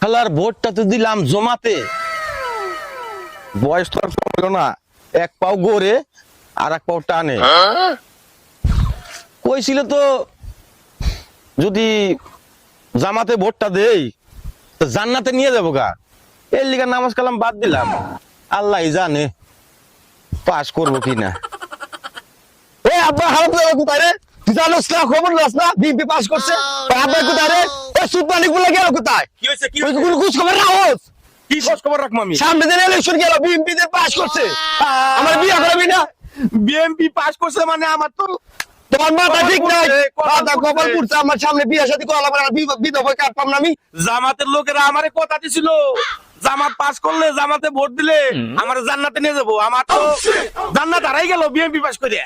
শালার ভোটটা তো দিলাম জমাতে, বয়স তো আর কম হলো না, এক পাও গড়ে আর এক পাও টানে। কইছিল তো যদি জামাতে ভোটটা দেই তো জান্নাতে নিয়ে যাবো গা, এর লিগা নামাজ কালাম বাদ দিলাম। আল্লাহ জানে পাস করবো কিনা। এ আব্বা হারাপ লাগা কোথায় রে? তুই জানোস না, খবর নাস না বিএনপি পাস করছে? আব্বা কোথায় রে? এ সুদমানিক বলে গেল কোথায়? কি হয়েছে? কি তুই কোন খোঁজ খবর রাখোস? কি খোঁজ খবর রাখবো আমি? সামনে দিন ইলেকশন গেল, বিএনপি তে পাস করছে। আমার বিয়ে করবি না? বিএমপি পাস করছে মানে আমার তো তোমার মাথা ঠিক নাই, কপাল মাথা পুড়ছে। কপাল পুড়ছে। আমার সামনে বিয়ে শাদী করা লাগবে না, বিধবা কাট পাম না আমি। জামাতের লোকেরা আমারে কথা দিছিল জামাত পাস করলে, জামাতে ভোট দিলে আমার জান্নাতে নিয়ে যাবো। আমার তো জান্নাত হারাই গেল বিএমপি পাস করে।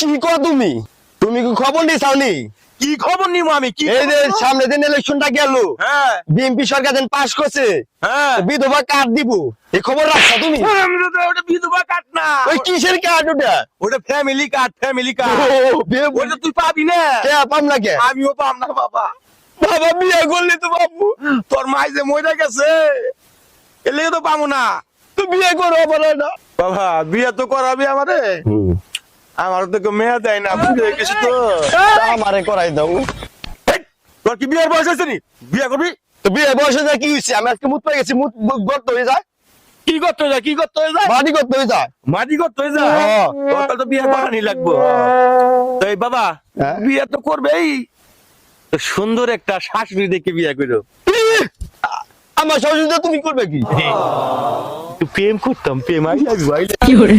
কি কর তুমি? তুমি কি খবর নিছাওনি? কি খবর নিবো আমি? কি এই যে খবর নিবো? সামনে দিন ইলেকশনটা গেল, হ্যাঁ বিএনপি সরকার দিন পাস করছে, হ্যাঁ, বিধবা কার্ড দিব, এই খবর রাখছো তুমি? আমি তো ওটা বিধবা কার্ড না, ওই কিসের কার্ড ওটা? ওটা ফ্যামিলি কার্ড। ফ্যামিলি কার্ড ও, ওটা তুই পাবি না, কে পাম না কে? আমিও পাম না বাবা। বাবা বিয়ে করলি তো বাবু, তোর মাই যে মরে গেছে এর লেগে তো পাবো না। তুই বিয়ে করো বলো না। বাবা বিয়ে তো করাবি আমারে, আমার তো কেউ মেয়ে দেয় না, বুঝে গেছি তো। আমারে করাই দাও। এই, তোর কি বিয়ের বয়স হয়েছে নি? বিয়ে করবি? তো বিয়ে বয়সে যা কি হয়েছে? আমি আজকে মুত পেয়ে গেছি, মুত গর্ত হয়ে যায়, কি করতে যায়? কি করতে যায়? বাড়ি করতে হয়ে যায়। মাটি করতে যায়। হ্যাঁ। তোর তো বিয়ে করানি লাগবো। তো এই বাবা হ্যাঁ। বিয়ে তো করবেই, তো সুন্দর একটা শাশুড়ি দেখে বিয়ে করো। আমার শ্বশুর তুমি করবে কি? প্রেম করতাম, প্রেম আই লাগবে। কি hore